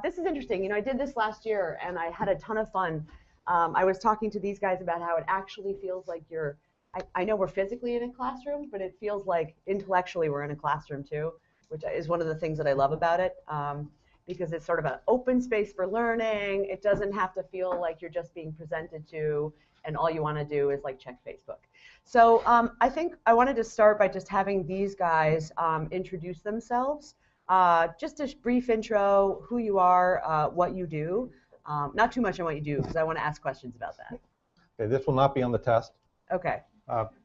This is interesting. I did this last year, and I had a ton of fun. I was talking to these guys about how it actually feels like I know we're physically in a classroom, but it feels like intellectually we're in a classroom too, which is one of the things that I love about it, because it's sort of an open space for learning. It doesn't have to feel like you're just being presented to, and all you want to do is like check Facebook. So I think I wanted to start by just having these guys introduce themselves. Just a brief intro, who you are, what you do. Not too much on what you do, because I want to ask questions about that. Okay, this will not be on the test. Okay.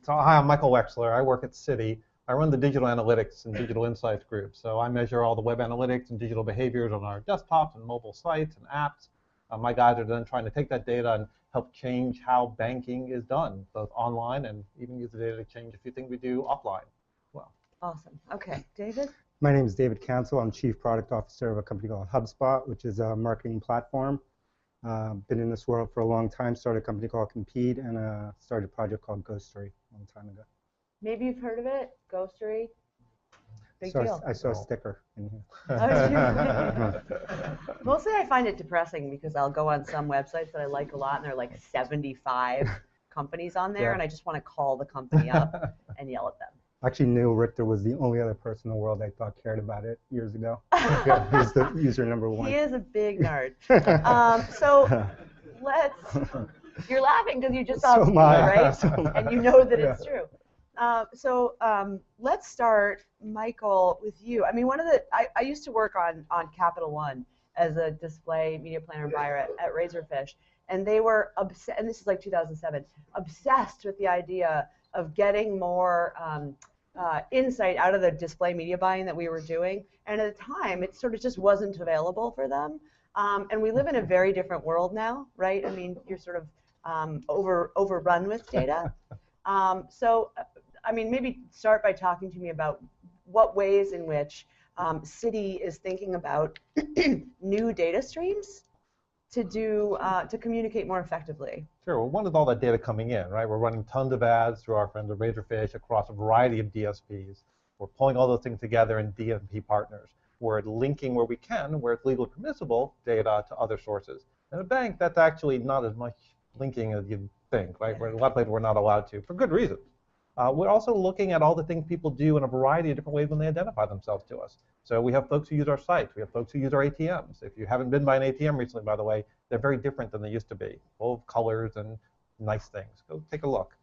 So hi, I'm Michael Wexler. I work at Citi. I run the digital analytics and digital insights group. So I measure all the web analytics and digital behaviors on our desktops and mobile sites and apps. My guys are then trying to take that data and help change how banking is done, both online and even use the data to change a few things we do offline. Well. Awesome. Okay, David? My name is David Council. I'm Chief Product Officer of a company called HubSpot, which is a marketing platform. Been in this world for a long time, started a company called Compete, and started a project called Ghostery a long time ago. Maybe you've heard of it, Ghostery? Big deal. I saw a sticker in here. Mostly I find it depressing because I'll go on some websites that I like a lot, and there are like 75 companies on there, and I just want to call the company up and yell at them. Actually, Neil Richter was the only other person in the world I thought cared about it years ago. He's the user number one. He is a big nerd. So you're laughing because you just saw it, right? And you know that it's true. Let's start, Michael, with you. I mean, I used to work on Capital One as a display media planner and buyer at Razorfish, and they were obsessed, and this is like 2007, obsessed with the idea of getting more insight out of the display media buying that we were doing. And at the time, it sort of just wasn't available for them. And we live in a very different world now, right? I mean, you're sort of overrun with data. I mean, maybe start by talking to me about what ways in which Citi is thinking about new data streams to communicate more effectively. Sure. Well, one is all that data coming in, right? We're running tons of ads through our friends at Razorfish across a variety of DSPs. We're pulling all those things together in DMP partners. We're linking where we can, where it's legally permissible, data to other sources. In a bank, that's actually not as much linking as you'd think, right? Where a lot of places we're not allowed to, for good reasons. We're also looking at all the things people do in a variety of different ways when they identify themselves to us. So we have folks who use our sites. We have folks who use our ATMs. If you haven't been by an ATM recently, by the way, they're very different than they used to be, full of colors and nice things. Go take a look.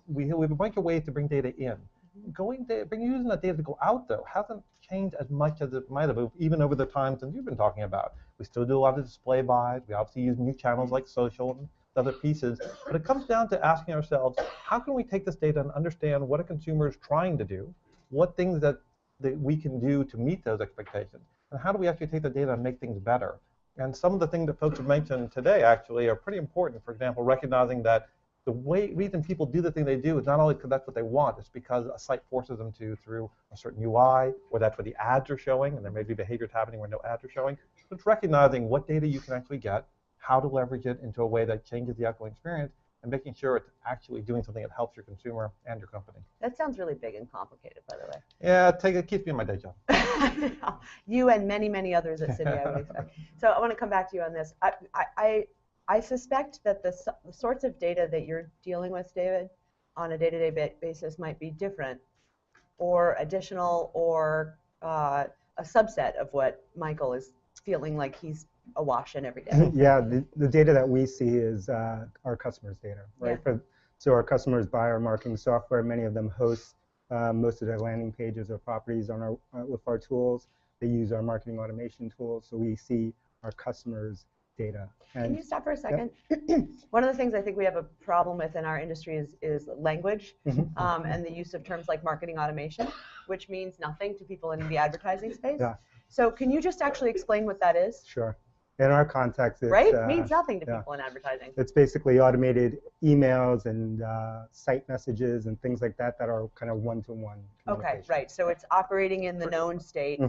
We have a bunch of ways to bring data in. Using that data to go out, though, hasn't changed as much as it might have, even over the times that you've been talking about. We still do a lot of display buys. We obviously use new channels like social and other pieces, but it comes down to asking ourselves, how can we take this data and understand what a consumer is trying to do, what things that we can do to meet those expectations, and how do we actually take the data and make things better? And some of the things that folks have mentioned today actually are pretty important. For example, recognizing that the reason people do the thing they do is not only because that's what they want, it's because a site forces them to through a certain UI, or that's where the ads are showing, and there may be behaviors happening where no ads are showing. So it's recognizing what data you can actually get, how to leverage it into a way that changes the outgoing experience, and making sure it's actually doing something that helps your consumer and your company. That sounds really big and complicated, by the way. Yeah, it keeps me in my day job. You and many, many others at Citi, I would expect. So I want to come back to you on this. I suspect that the sorts of data that you're dealing with, David, on a day-to-day basis might be different or additional or a subset of what Michael is feeling like he's awash in every day. Yeah, the data that we see is our customers' data, right? Yeah. So our customers buy our marketing software. Many of them host most of their landing pages or properties on with our tools. They use our marketing automation tools, so we see our customers' data. Can you stop for a second? Yep. One of the things I think we have a problem with in our industry is language and the use of terms like marketing automation, which means nothing to people in the advertising space. Yeah. So can you just actually explain what that is? Sure. In our context, it's, right? Means nothing to people in advertising. It's basically automated emails and site messages and things like that that are kind of one-to-one. Okay, right. So it's operating in the known state.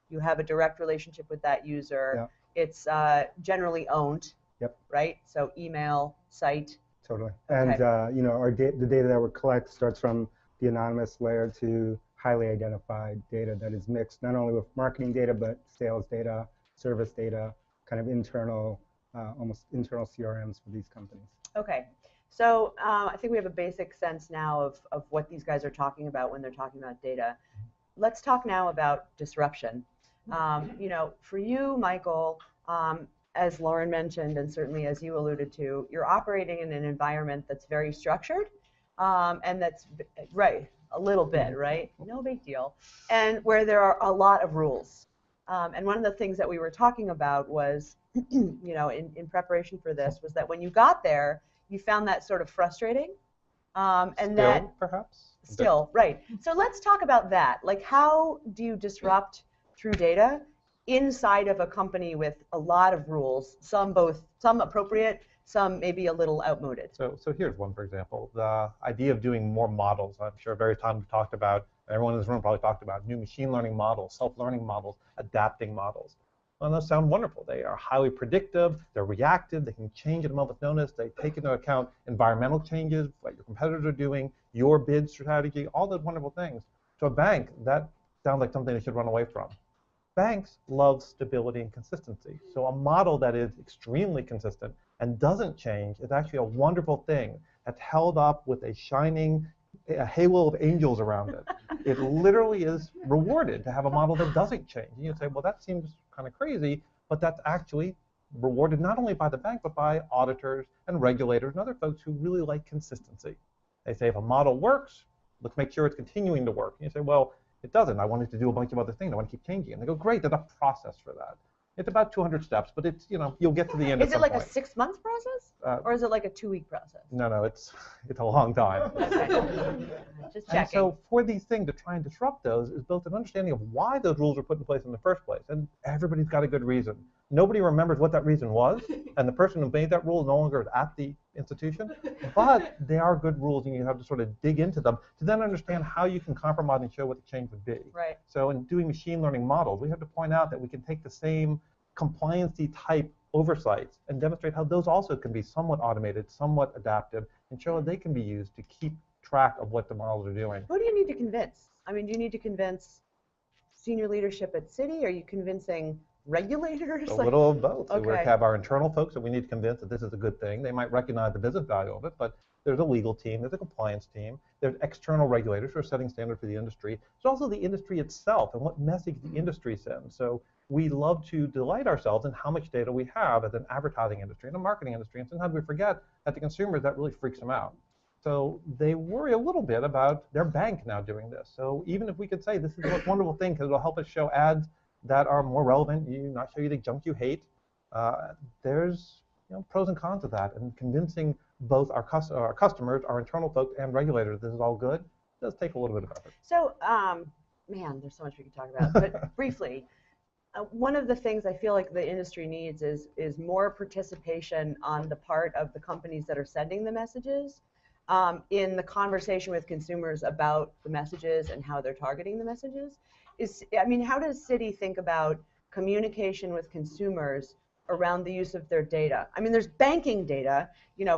You have a direct relationship with that user. Yeah. It's generally owned. Yep. Right. So email, site. Totally. Okay. And you know, the data that we collect starts from the anonymous layer to highly identified data that is mixed not only with marketing data but sales data, service data, kind of internal, almost internal CRMs for these companies. Okay. So I think we have a basic sense now of what these guys are talking about when they're talking about data. Let's talk now about disruption. For you, Michael, as Lauren mentioned, and certainly as you alluded to, you're operating in an environment that's very structured, and that's right, a little bit, right? No big deal. And where there are a lot of rules. And one of the things that we were talking about was, in preparation for this, was that when you got there, you found that sort of frustrating. Perhaps? Still, right. So let's talk about that. Like, how do you disrupt through data inside of a company with a lot of rules, some appropriate, some maybe a little outmoded? So here's one, for example. The idea of doing more models. I'm sure various times we've talked about, everyone in this room probably talked about new machine learning models, self-learning models, adapting models. Well, those sound wonderful. They are highly predictive, they're reactive, they can change at a moment's notice, they take into account environmental changes, what your competitors are doing, your bid strategy, all those wonderful things. To a bank, that sounds like something they should run away from. Banks love stability and consistency. So a model that is extremely consistent and doesn't change is actually a wonderful thing that's held up with a shining halo of angels around it. It literally is rewarded to have a model that doesn't change. And you say, well, that seems kind of crazy, but that's actually rewarded not only by the bank, but by auditors and regulators and other folks who really like consistency. They say, if a model works, let's make sure it's continuing to work. And you say, well, it doesn't. I want it to do a bunch of other things. I want to keep changing it. And they go, great, there's a process for that. It's about 200 steps, but it's, you'll get to the end. Is it like a 6-month process? Or is it like a 2-week process? No, it's a long time. Just checking. And so for these things, to try and disrupt those is both an understanding of why those rules were put in place in the first place. And everybody's got a good reason. Nobody remembers what that reason was, and the person who made that rule no longer is at the institution. But they are good rules, and you have to sort of dig into them to then understand how you can compromise and show what the change would be. Right. So in doing machine learning models, we have to point out that we can take the same compliance-y type oversights and demonstrate how those also can be somewhat automated, somewhat adaptive, and show how they can be used to keep track of what the models are doing. Who do you need to convince? I mean, do you need to convince senior leadership at Citi? Are you convincing regulators? A little of both. Okay. So we have our internal folks that we need to convince that this is a good thing. They might recognize the business value of it, but there's a legal team, there's a compliance team, there's external regulators who are setting standards for the industry. There's also the industry itself and what message the industry sends. So we love to delight ourselves in how much data we have as an advertising industry and a marketing industry, and sometimes we forget that the consumers, that really freaks them out. So they worry a little bit about their bank now doing this. So even if we could say this is the most wonderful thing because it'll help us show ads that are more relevant, not show you the junk you hate, there's pros and cons of that. And convincing both our customers, our internal folks, and regulators this is all good does take a little bit of effort. So, man, there's so much we can talk about. But briefly, one of the things I feel like the industry needs is more participation on the part of the companies that are sending the messages in the conversation with consumers about the messages and how they're targeting the messages. How does Citi think about communication with consumers around the use of their data? I mean, there's banking data,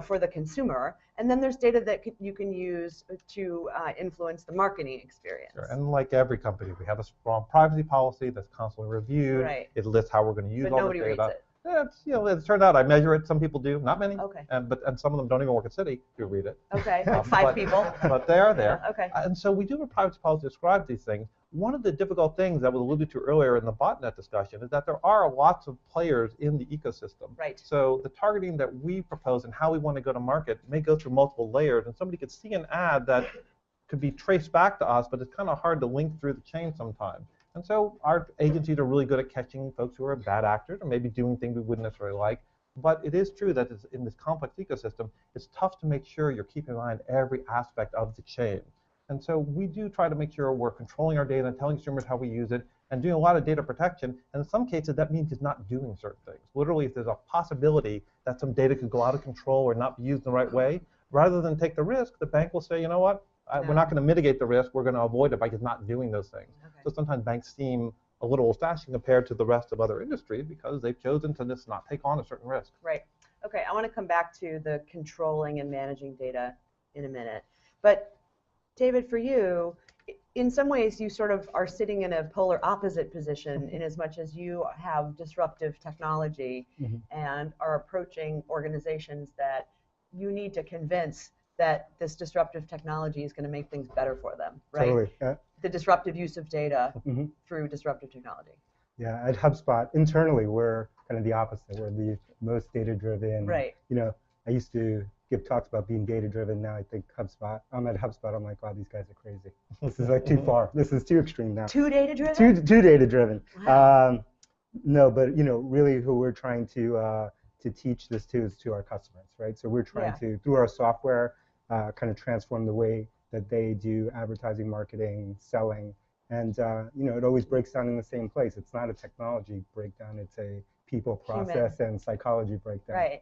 for the consumer, and then there's data that you can use to influence the marketing experience. Sure. And like every company, we have a strong privacy policy that's constantly reviewed. Right. It lists how we're going to use all the data. But nobody reads it. It turns out I measure it. Some people do, not many. Okay. And some of them don't even work at Citi who read it. Okay, like 5 people. But they are there. Okay. And so we do have a privacy policy that describes these things. One of the difficult things that was alluded to earlier in the botnet discussion is that there are lots of players in the ecosystem. Right. So the targeting that we propose and how we want to go to market may go through multiple layers, and somebody could see an ad that could be traced back to us, but it's kind of hard to link through the chain sometimes. And so our agencies are really good at catching folks who are bad actors or maybe doing things we wouldn't necessarily like. But it is true that in this complex ecosystem, it's tough to make sure you're keeping an eye on every aspect of the chain. And so we do try to make sure we're controlling our data and telling consumers how we use it and doing a lot of data protection. And in some cases, that means just not doing certain things. Literally, if there's a possibility that some data could go out of control or not be used in the right way, rather than take the risk, the bank will say, you know what, we're not going to mitigate the risk. We're going to avoid it by just not doing those things. Okay. So sometimes banks seem a little old-fashioned compared to the rest of other industries because they've chosen to just not take on a certain risk. Right. Okay, I want to come back to the controlling and managing data in a minute. But David, for you, in some ways, you sort of are sitting in a polar opposite position in as much as you have disruptive technology and are approaching organizations that you need to convince that this disruptive technology is going to make things better for them, right? Totally. Yeah. The disruptive use of data through disruptive technology. Yeah, at HubSpot, internally, we're kind of the opposite. We're the most data-driven. Right. You know, I used to give talks about being data-driven. Now I think HubSpot, I'm at HubSpot, I'm like, wow, these guys are crazy. This is like too far. This is too extreme now. Too data-driven? Too data-driven. Wow. No, but, you know, really who we're trying to teach this to is to our customers, right? So we're trying to, through our software, kind of transform the way that they do advertising, marketing, selling. And, you know, it always breaks down in the same place. It's not a technology breakdown. It's a people, process, and psychology breakdown. Right.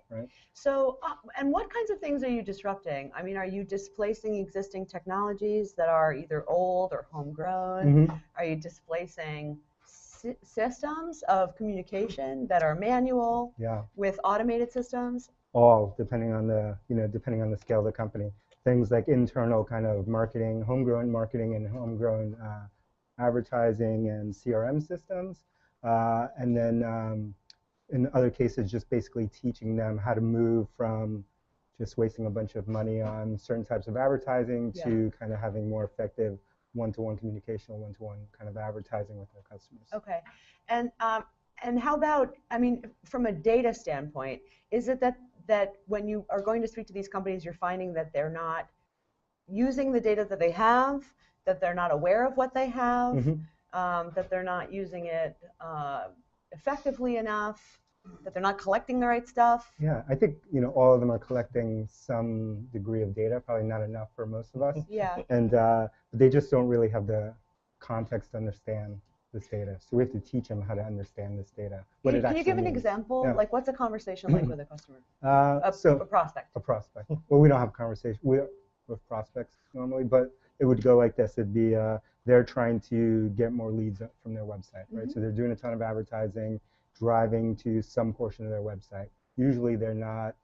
So, and what kinds of things are you disrupting? I mean, are you displacing existing technologies that are either old or homegrown? Are you displacing systems of communication that are manual with automated systems? All, depending on the, you know, depending on the scale of the company. Things like internal kind of marketing, homegrown marketing and homegrown advertising and CRM systems. And then in other cases, just basically teaching them how to move from just wasting a bunch of money on certain types of advertising to kind of having more effective one-to-one communication or one-to-one kind of advertising with their customers. Okay. And how about, I mean, from a data standpoint, is it that when you are going to speak to these companies, you're finding that they're not using the data that they have, that they're not aware of what they have, that they're not using it effectively enough, that they're not collecting the right stuff? Yeah, I think, you know, all of them are collecting some degree of data, probably not enough for most of us. And they just don't really have the context to understand this data. So we have to teach them how to understand this data. Can you give an example? Like, what's a conversation like with a customer? A prospect. A prospect. Well, we don't have conversations with prospects normally, but it would go like this. It'd be they're trying to get more leads from their website, right? So they're doing a ton of advertising, driving to some portion of their website. Usually they're not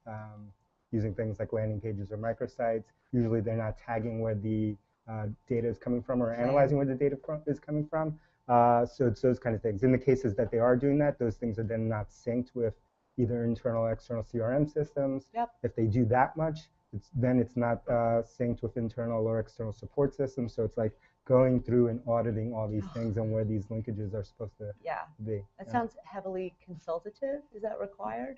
using things like landing pages or microsites. Usually they're not tagging where the data is coming from or analyzing where the data is coming from. So it's those kind of things. In the cases that they are doing that, those things are then not synced with either internal or external CRM systems. If they do that much, then it's not synced with internal or external support systems. So it's like going through and auditing all these things and where these linkages are supposed to be. That sounds heavily consultative. Is that required?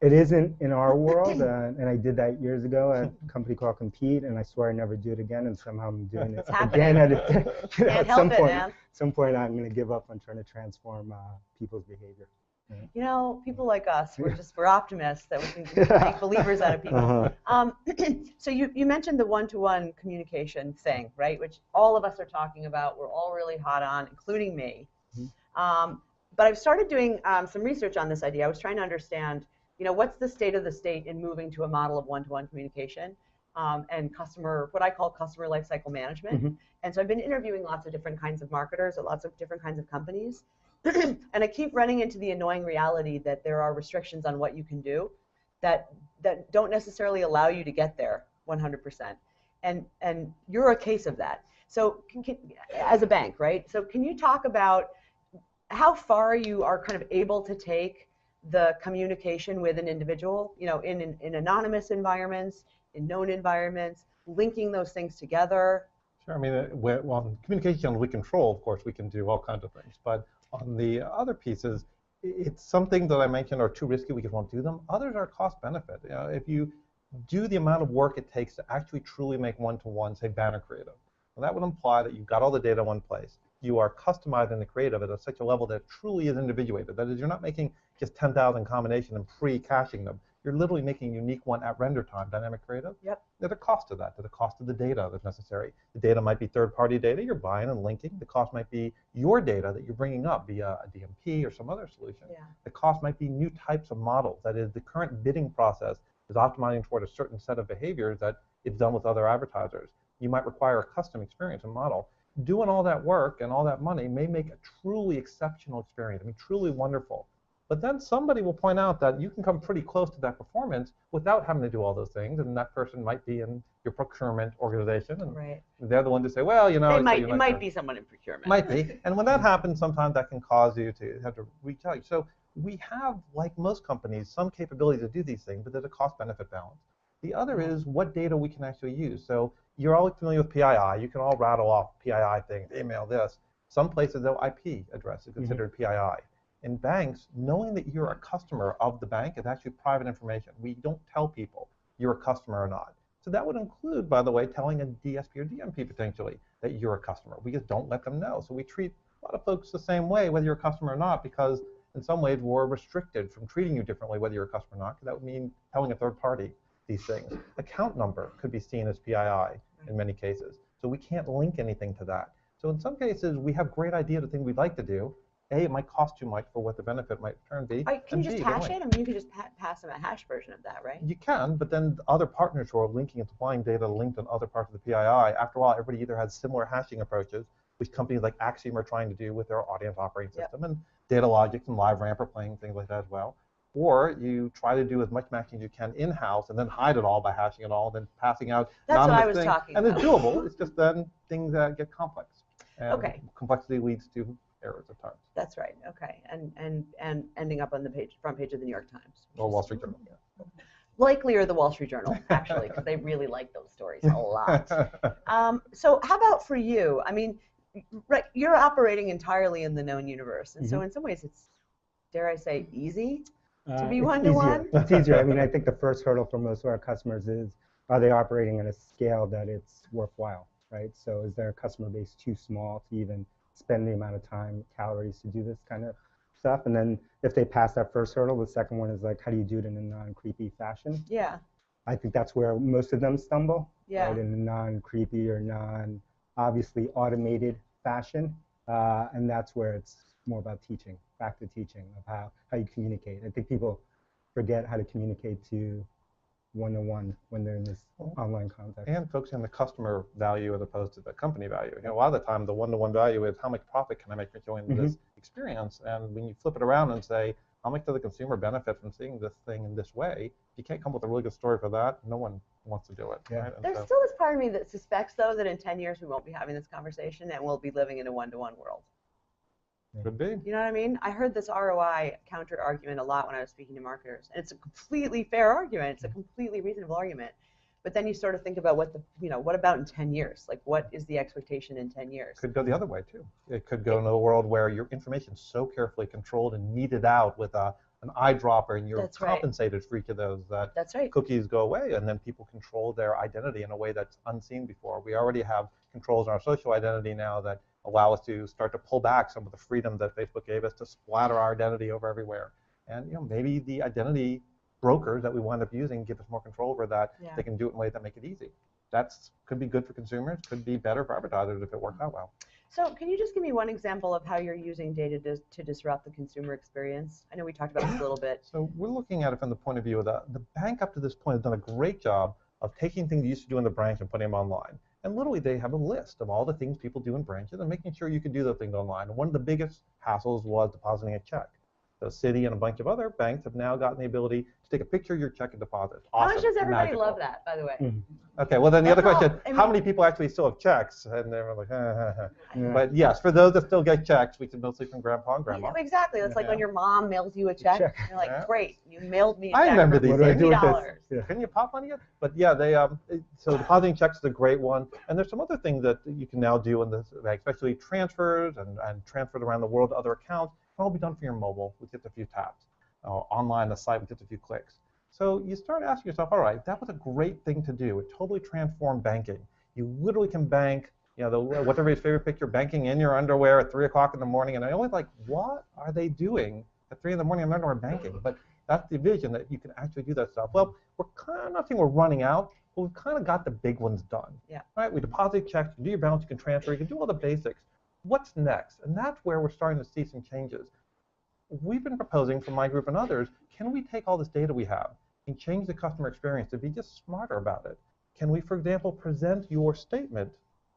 It isn't in our world, and I did that years ago at a company called Compete, and I swear I never do it again, and somehow I'm doing it again. At some point, I'm going to give up on trying to transform people's behavior. You know, people like us, we're optimists that we can make believers out of people. So you mentioned the one-to-one communication thing, right? Which all of us are talking about. We're all really hot on, including me. But I've started doing some research on this idea. I was trying to understand, you know, what's the state of the state in moving to a model of one-to-one communication and what I call customer lifecycle management. And so I've been interviewing lots of different kinds of marketers at lots of different kinds of companies. And I keep running into the annoying reality that there are restrictions on what you can do that don't necessarily allow you to get there 100%. And you're a case of that. So as a bank, right? So can you talk about how far you are kind of able to take the communication with an individual, you know, in anonymous environments, in known environments, linking those things together? Sure. I mean, on communication we control, of course, we can do all kinds of things. But on the other pieces, it's some things that I mentioned are too risky, we just won't do them. Others are cost benefit. You know, if you do the amount of work it takes to actually truly make one-to-one, say, banner creative, well, that would imply that you've got all the data in one place. You are customizing the creative at such a level that it truly is individuated. That is, you're not making just 10,000 combinations and pre-caching them. You're literally making a unique one at render time, dynamic creative. There's a cost to that. There's a cost to the data that's necessary. The data might be third-party data you're buying and linking. The cost might be your data that you're bringing up via a DMP or some other solution. The cost might be new types of models. That is, the current bidding process is optimizing toward a certain set of behaviors that it's done with other advertisers. You might require a custom experience and model. Doing all that work and all that money may make a truly exceptional experience. I mean, truly wonderful. But then somebody will point out that you can come pretty close to that performance without having to do all those things, and that person might be in your procurement organization, and they're the one to say, well, you know, it might be someone in procurement. Might be, and when that happens, sometimes that can cause you to have to reach out. So we have, like most companies, some capability to do these things, but there's a cost-benefit balance. The other is what data we can actually use. So you're all familiar with PII. You can all rattle off PII things, email this. Some places, though, IP address is considered PII. In banks, knowing that you're a customer of the bank is actually private information. We don't tell people you're a customer or not. So that would include, by the way, telling a DSP or DMP potentially that you're a customer. We just don't let them know. So we treat a lot of folks the same way, whether you're a customer or not, because in some ways we're restricted from treating you differently, whether you're a customer or not, because that would mean telling a third party these things. Account number could be seen as PII in many cases. So we can't link anything to that. So in some cases, we have great ideas of things we'd like to do. A, it might cost too much for what the benefit might turn be. Can you just hash it? I mean, you could just pass them a hash version of that, right? You can, but then other partners who are linking and supplying data linked on other parts of the PII, after a while, everybody either has similar hashing approaches, which companies like Axiom are trying to do with their audience operating system, and Datalogix and LiveRamp are playing things like that as well. Or you try to do as much matching as you can in-house and then hide it all by hashing it all, and then passing out anonymous things. And it's doable. It's just then things get complex. And complexity leads to errors at times. That's right. Okay. And ending up on the front page of the New York Times. Or Wall Street Journal. Likelier the Wall Street Journal, actually, because they really like those stories a lot. So how about for you? I mean, right, you're operating entirely in the known universe. And so in some ways it's, dare I say, easy to be one-to-one? It's easier. I mean, I think the first hurdle for most of our customers is, are they operating at a scale that it's worthwhile, right? So is their customer base too small to even spend the amount of time, calories to do this kind of stuff? And then if they pass that first hurdle, the second one is like, how do you do it in a non-creepy fashion? Yeah. I think that's where most of them stumble, right? In a non-creepy or non-obviously automated fashion. And that's where it's more about teaching, back to teaching of how you communicate. I think people forget how to communicate to one-to-one when they're in this online context. And focusing on the customer value as opposed to the company value. You know, a lot of the time, the one-to-one value is how much profit can I make from showing this experience? And when you flip it around and say, how much does the consumer benefit from seeing this thing in this way? If you can't come up with a really good story for that, no one wants to do it. Yeah. Right? There's still this part of me that suspects, though, that in 10 years we won't be having this conversation and we'll be living in a one-to-one world. Could be. You know what I mean? I heard this ROI counter argument a lot when I was speaking to marketers, and it's a completely fair argument. It's a completely reasonable argument. But then you sort of think about what about in 10 years? Like, what is the expectation in 10 years? Could go the other way too. It could go into a world where your information is so carefully controlled and meted out with an eyedropper, and you're compensated for each of those. That's right. Cookies go away, and then people control their identity in a way that's unseen before. We already have controls on our social identity now that allow us to start to pull back some of the freedom that Facebook gave us to splatter our identity over everywhere. And maybe the identity brokers that we wind up using give us more control over that. They can do it in ways that make it easy. That's could be good for consumers, could be better for advertisers if it works out well. So can you just give me one example of how you're using data to disrupt the consumer experience? I know we talked about this a little bit. So we're looking at it from the point of view of the bank up to this point has done a great job of taking things you used to do in the branch and putting them online. And literally, they have a list of all the things people do in branches and making sure you can do those things online. And one of the biggest hassles was depositing a check. So Citi and a bunch of other banks have now gotten the ability to take a picture of your check and deposit. Awesome. How much does everybody love that, by the way? Okay, well then the other question, how many people actually still have checks? And they're like, But yes, for those that still get checks, which is mostly from grandpa and grandma. Exactly. It's like when your mom mails you a check. You're like, great, you mailed me a check. I remember these days. $50. Can you pop money yet? But yeah, so depositing checks is a great one. And there's some other things that you can now do in this, especially transfers and transfers around the world to other accounts. Can all be done from your mobile with just a few taps. Online, the site with just a few clicks. So you start asking yourself, all right, that was a great thing to do. It totally transformed banking. You literally can bank, what's everybody's favorite picture, banking in your underwear at 3 o'clock in the morning. And I always like, what are they doing at 3 in the morning in their underwear banking? But that's the vision, that you can actually do that stuff. Well, we're kind of not saying we're running out, but we've kind of got the big ones done. Yeah. Right? We deposit checks, you do your balance, you can transfer, you can do all the basics. What's next? And that's where we're starting to see some changes. We've been proposing from my group and others, can we take all this data we have and change the customer experience to be just smarter about it? Can we, for example, present your statement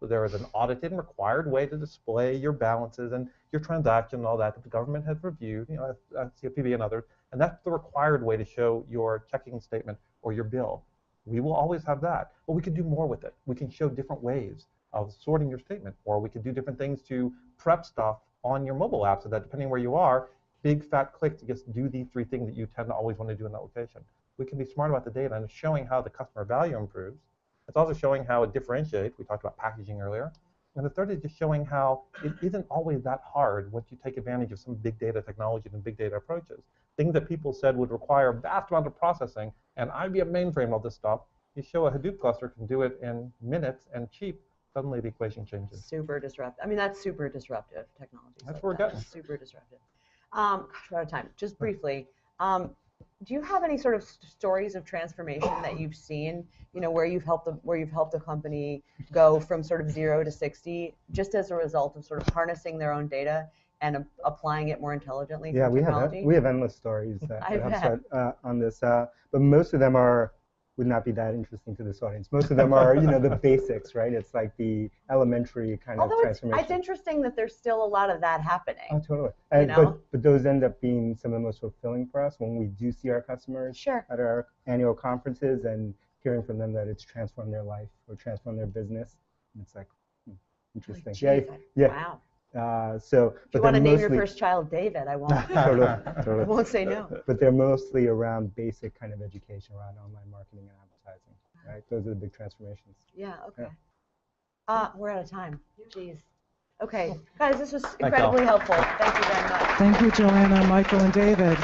there is an audited and required way to display your balances and your transaction and all that that the government has reviewed, you know, CFPB and others, and that's the required way to show your checking statement or your bill. We will always have that, but we can do more with it. We can show different ways of sorting your statement, or we can do different things to prep stuff on your mobile app so that depending where you are, big fat click to just do these 3 things that you tend to always want to do in that location. We can be smart about the data, and it's showing how the customer value improves. It's also showing how it differentiates. We talked about packaging earlier. And the third is just showing how it isn't always that hard once you take advantage of some big data technologies and big data approaches. Things that people said would require a vast amount of processing and IBM mainframe, all this stuff, you show a Hadoop cluster can do it in minutes and cheap. Suddenly the equation changes. Super disruptive. I mean, that's super disruptive technology. That's like what we're getting. Super disruptive. Gosh, we're out of time. Just briefly, do you have any sort of stories of transformation that you've seen, you know, where you've helped a company go from sort of 0 to 60 just as a result of sort of harnessing their own data and applying it more intelligently? Yeah, through we technology? have endless stories that I have on this, but most of them would not be that interesting to this audience. Most of them are, you know, the basics, right? It's like the elementary kind of transformation. It's interesting that there's still a lot of that happening. Oh, totally. You know? But those end up being some of the most fulfilling for us when we do see our customers Sure. at our annual conferences and hearing from them that it's transformed their life or transformed their business. And it's like, interesting. Like, yeah. Wow. So, if you want to name your first child David, I won't. Totally. I won't say no. But they're mostly around basic kind of education around online marketing and advertising, right? Those are the big transformations. Yeah. Okay. Yeah. We're out of time. Jeez. Okay, guys, this was incredibly helpful. Thank you very much. Thank you, Joanna, Michael, and David.